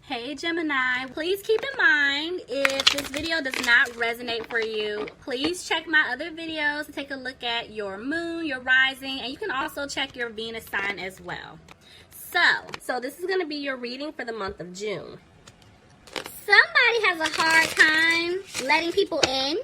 Hey Gemini, please keep in mind if this video does not resonate for you, please check my other videos to take a look at your moon, your rising, and you can also check your Venus sign as well. So this is going to be your reading for the month of June. Somebody has a hard time letting people in.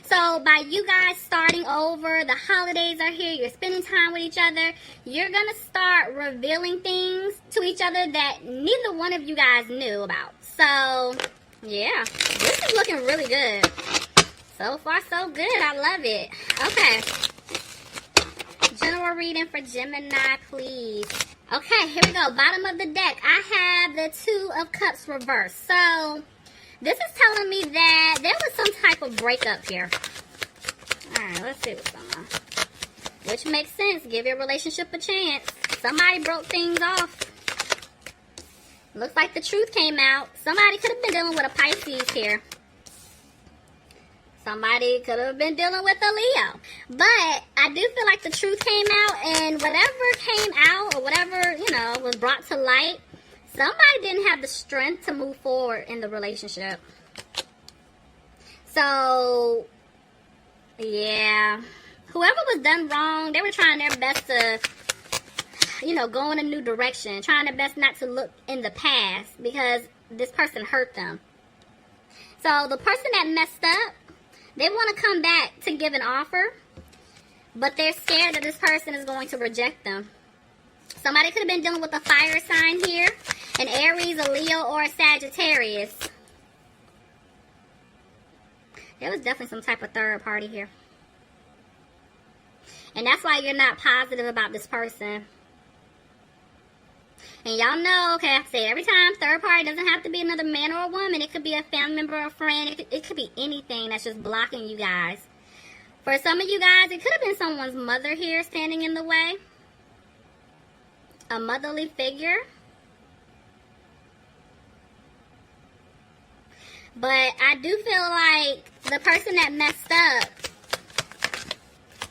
So by you guys starting over, the holidays are here, you're spending time with each other, you're going to start revealing things to each other that neither one of you guys knew about. So, yeah, this is looking really good. So far, so good. I love it. Okay. General reading for Gemini, please. Okay, here we go. Bottom of the deck. I have the Two of Cups reversed. So, this is telling me that there was some type of breakup here. Alright, let's see what's going on. Which makes sense. Give your relationship a chance. Somebody broke things off. Looks like the truth came out. Somebody could have been dealing with a Pisces here. Somebody could have been dealing with a Leo. But I do feel like the truth came out, and whatever came out or whatever, was brought to light, somebody didn't have the strength to move forward in the relationship. So, yeah. Whoever was done wrong, they were trying their best to, go in a new direction. Trying their best not to look in the past because this person hurt them. So, the person that messed up, they want to come back to give an offer, but they're scared that this person is going to reject them. Somebody could have been dealing with a fire sign here. An Aries, a Leo, or a Sagittarius. There was definitely some type of third party here. And that's why you're not positive about this person. And y'all know, okay, I say every time, third party doesn't have to be another man or a woman. It could be a family member or a friend. It could be anything that's just blocking you guys. For some of you guys, it could have been someone's mother here standing in the way. A motherly figure. But I do feel like the person that messed up,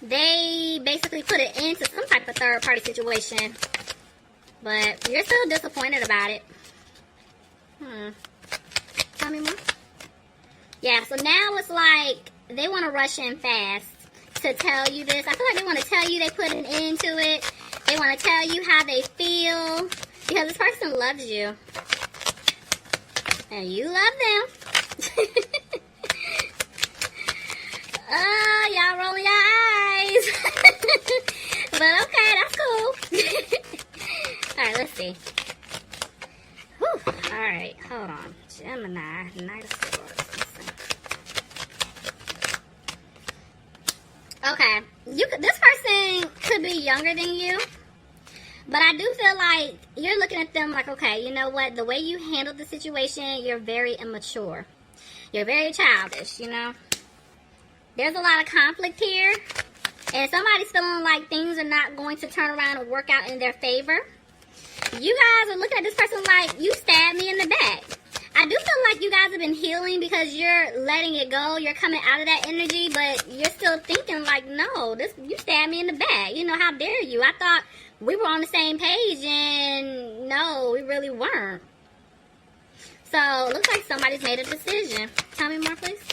they basically put it into some type of third party situation. But you're still disappointed about it. Tell me more. Yeah, so now it's like they want to rush in fast to tell you this. I feel like they want to tell you they put an end to it. They want to tell you how they feel. Because this person loves you. And you love them. Oh, y'all rolling your eyes. But okay, that's cool. Alright, let's see. Whew. Alright, hold on. Gemini, Knight of Swords. Okay, this person could be younger than you. But I do feel like you're looking at them like, okay, you know what? The way you handled the situation, you're very immature. You're very childish, There's a lot of conflict here. And somebody's feeling like things are not going to turn around and work out in their favor. You guys are looking at this person like, you stabbed me in the back. I do feel like you guys have been healing because you're letting it go. You're coming out of that energy, but you're still thinking like, no, you stabbed me in the back. How dare you? I thought we were on the same page, and no, we really weren't. So, it looks like somebody's made a decision. Tell me more, please.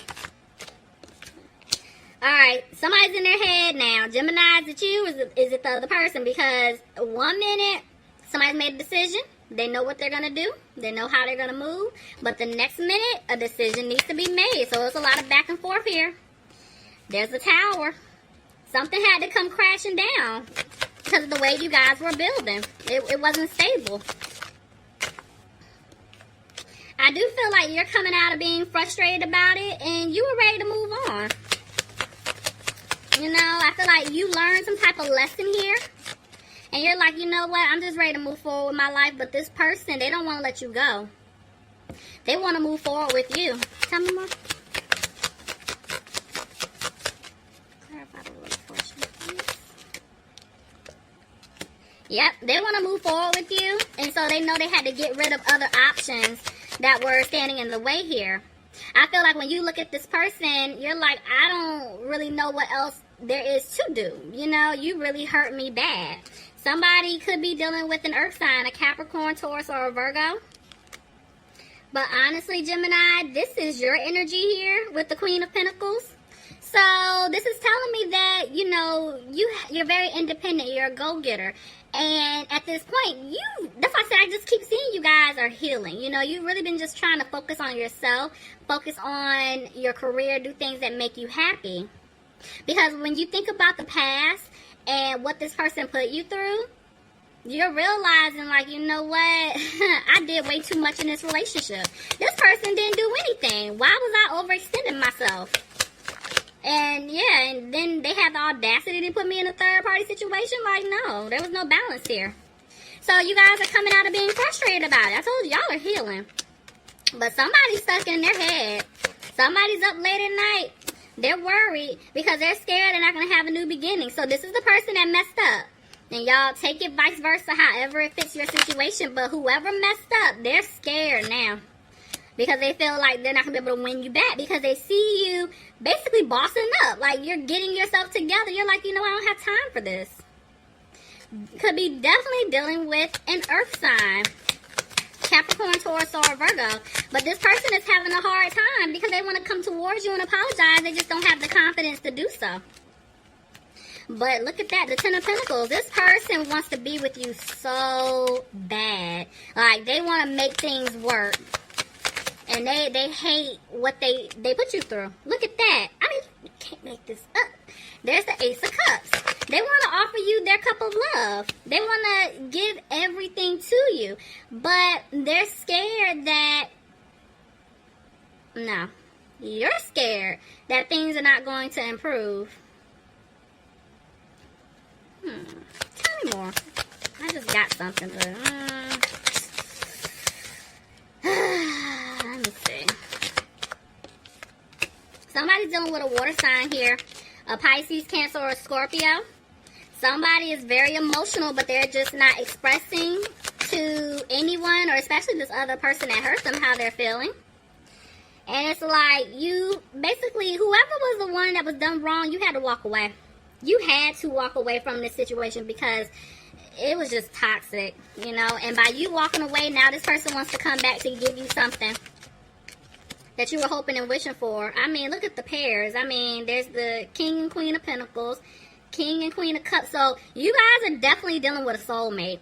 Alright, somebody's in their head now. Gemini, is it you? Is it the other person? Because 1 minute, somebody's made a decision. They know what they're going to do. They know how they're going to move. But the next minute, a decision needs to be made. So, there's a lot of back and forth here. There's a tower. Something had to come crashing down because of the way you guys were building. It wasn't stable. I do feel like you're coming out of being frustrated about it and you were ready to move on. I feel like you learned some type of lesson here. And you're like, you know what? I'm just ready to move forward with my life. But this person, they don't want to let you go. They want to move forward with you. Tell me more. Clarify the word portion, please. Yep, they want to move forward with you. And so they know they had to get rid of other options that were standing in the way here. I feel like when you look at this person, you're like, I don't really know what else there is to do. You really hurt me bad. Somebody could be dealing with an earth sign, a Capricorn, Taurus, or a Virgo. But honestly, Gemini, this is your energy here with the Queen of Pentacles. So this is telling me that, you know, you're very independent. You're a go-getter. And at this point, that's why I said I just keep seeing you guys are healing. You know, you've really been just trying to focus on yourself, focus on your career, do things that make you happy. Because when you think about the past and what this person put you through, you're realizing, like, you know what? I did way too much in this relationship. This person didn't do anything. Why was I overextending myself? And yeah, and then they had the audacity to put me in a third-party situation. Like, no, there was no balance here. So you guys are coming out of being frustrated about it. I told you, y'all are healing. But somebody's stuck in their head. Somebody's up late at night. They're worried because they're scared they're not going to have a new beginning. So this is the person that messed up. And y'all take it vice versa, however it fits your situation. But whoever messed up, they're scared now. Because they feel like they're not going to be able to win you back. Because they see you basically bossing up. Like, you're getting yourself together. You're like, you know, I don't have time for this. Could be definitely dealing with an earth sign. Capricorn, Taurus, or Virgo. But this person is having a hard time because they want to come towards you and apologize. They just don't have the confidence to do so. But look at that, the Ten of Pentacles. This person wants to be with you so bad. Like, they want to make things work. And they hate what they put you through. Look at that. I mean, you can't make this up. There's the Ace of Cups. They want to offer you their cup of love. They want to give everything to you. But they're scared that... No. You're scared that things are not going to improve. Tell me more. I just got something, but... let me see. Somebody's dealing with a water sign here. A Pisces, Cancer, or a Scorpio. Somebody is very emotional, but they're just not expressing to anyone, or especially this other person that hurt them, how they're feeling. And it's like, you, basically, whoever was the one that was done wrong, you had to walk away. You had to walk away from this situation because it was just toxic, you know. And by you walking away, now this person wants to come back to give you something that you were hoping and wishing for. I mean, look at the pairs. I mean, there's the King and Queen of Pentacles, King and Queen of Cups. So you guys are definitely dealing with a soulmate.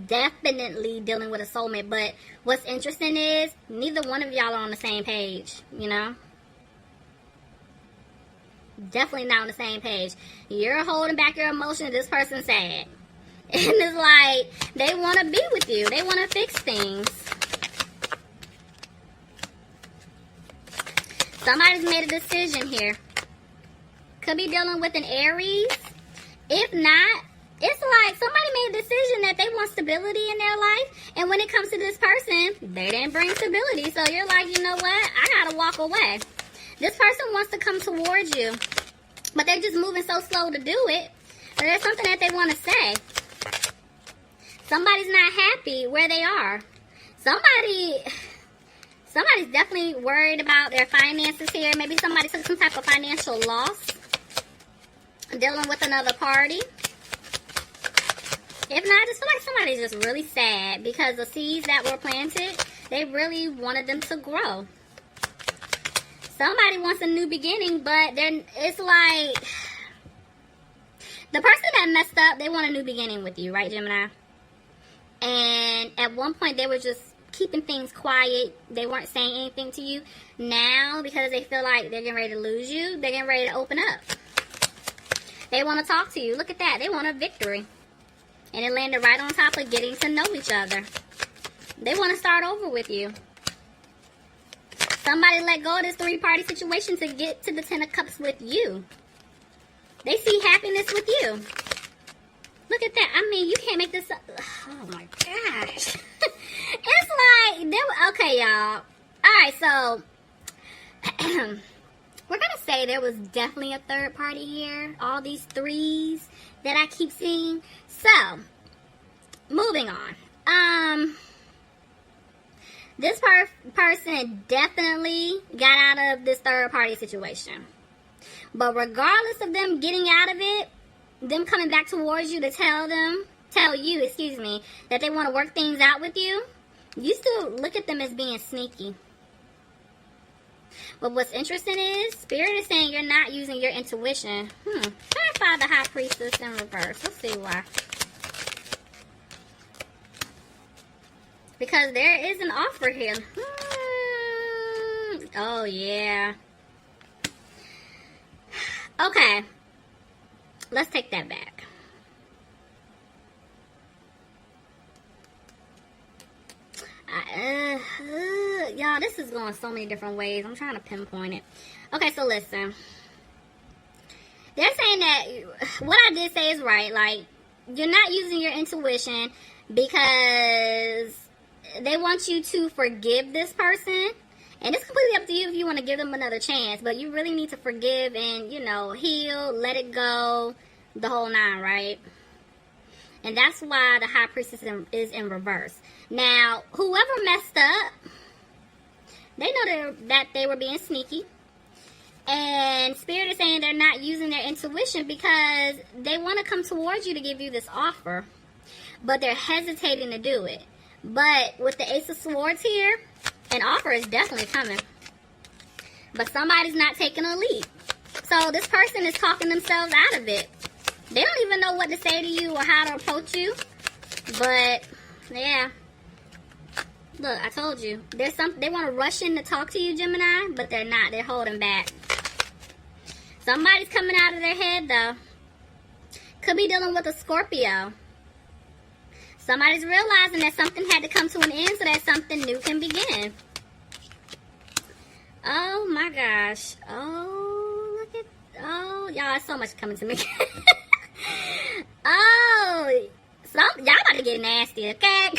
Definitely dealing with a soulmate. But what's interesting is neither one of y'all are on the same page, you know. Definitely not on the same page. You're holding back your emotions. This person's sad. And it's like, they want to be with you. They want to fix things. Somebody's made a decision here. Could be dealing with an Aries. If not, it's like somebody made a decision that they want stability in their life. And when it comes to this person, they didn't bring stability. So you're like, you know what? I got to walk away. This person wants to come towards you, but they're just moving so slow to do it. But there's something that they want to say. Somebody's not happy where they are. Somebody's definitely worried about their finances here. Maybe somebody took some type of financial loss. Dealing with another party. If not, I just feel like somebody's just really sad because the seeds that were planted, they really wanted them to grow. Somebody wants a new beginning, but then it's like the person that messed up, they want a new beginning with you, right, Gemini? And at one point, they were just keeping things quiet. They weren't saying anything to you. Now, because they feel like they're getting ready to lose you, they're getting ready to open up. They want to talk to you. Look at that. They want a victory. And it landed right on top of getting to know each other. They want to start over with you. Somebody let go of this three-party situation to get to the Ten of Cups with you. They see happiness with you. Look at that. I mean, you can't make this up. Oh, my gosh. It's like, okay, y'all. All right, so we're going to say there was definitely a third party here. All these threes that I keep seeing. So, moving on. This person definitely got out of this third party situation. But regardless of them getting out of it, them coming back towards you to tell you, that they want to work things out with you, You still look at them as being sneaky. But what's interesting is, Spirit is saying you're not using your intuition. Clarify the High Priestess in reverse. Let's see why. Because there is an offer here. Oh, yeah. Okay. Let's take that back. Y'all, this is going so many different ways. I'm trying to pinpoint it. Okay, so listen. They're saying that what I did say is right. Like, you're not using your intuition because they want you to forgive this person. And it's completely up to you if you want to give them another chance. But you really need to forgive and, you know, heal, let it go, the whole nine, right? And that's why the High Priestess is in reverse. Now, whoever messed up, they know that they were being sneaky. And Spirit is saying they're not using their intuition because they want to come towards you to give you this offer. But they're hesitating to do it. But with the Ace of Swords here, an offer is definitely coming. But somebody's not taking a leap. So this person is talking themselves out of it. They don't even know what to say to you or how to approach you. But, yeah. Look, I told you. They want to rush in to talk to you, Gemini, but they're not. They're holding back. Somebody's coming out of their head, though. Could be dealing with a Scorpio. Somebody's realizing that something had to come to an end so that something new can begin. Oh, my gosh. Oh, look at... Oh, y'all, it's so much coming to me. Oh, y'all about to get nasty, okay?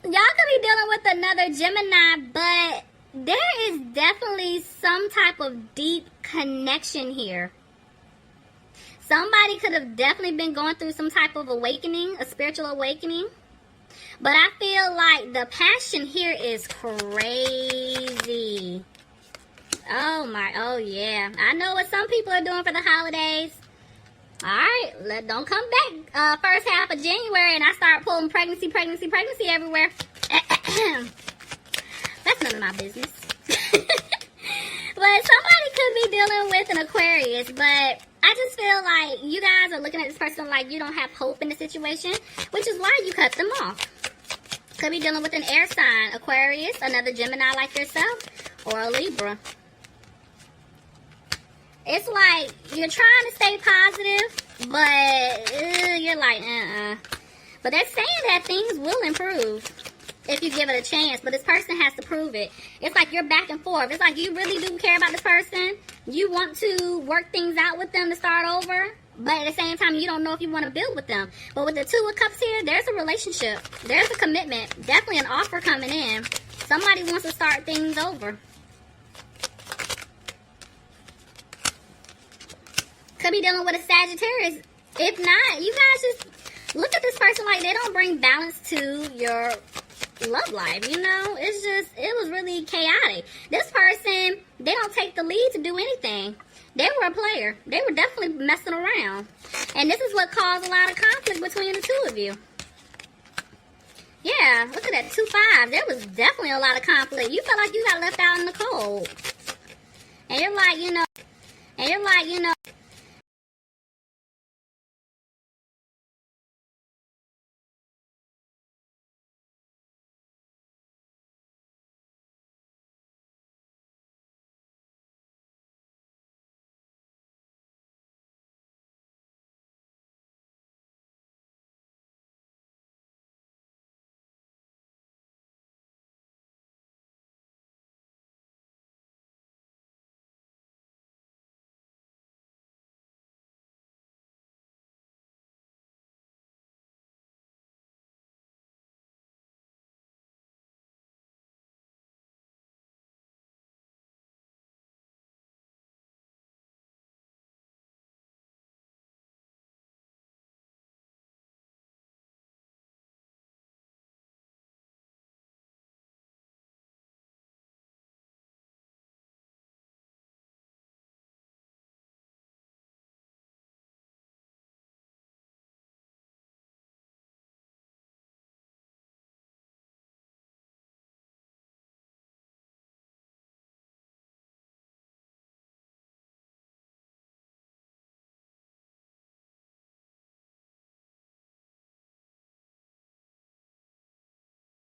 Y'all could be dealing with another Gemini, but there is definitely some type of deep connection here. Somebody could have definitely been going through some type of awakening, a spiritual awakening. But I feel like the passion here is crazy. Oh yeah. I know what some people are doing for the holidays. Alright, don't come back first half of January and I start pulling pregnancy everywhere. That's none of my business. But somebody could be dealing with an Aquarius, but I just feel like you guys are looking at this person like you don't have hope in the situation, which is why you cut them off. Could be dealing with an air sign, Aquarius, another Gemini like yourself, or a Libra. It's like you're trying to stay positive, but you're like, But they're saying that things will improve if you give it a chance, but this person has to prove it. It's like you're back and forth. It's like you really do care about this person. You want to work things out with them to start over, but at the same time, you don't know if you want to build with them. But with the Two of Cups here, there's a relationship. There's a commitment. Definitely an offer coming in. Somebody wants to start things over. Could be dealing with a Sagittarius. If not, you guys just look at this person like they don't bring balance to your love life, you know? It's just, it was really chaotic. This person, they don't take the lead to do anything. They were a player. They were definitely messing around. And this is what caused a lot of conflict between the two of you. Yeah, look at that, 2-5. There was definitely a lot of conflict. You felt like you got left out in the cold. And you're like, you know,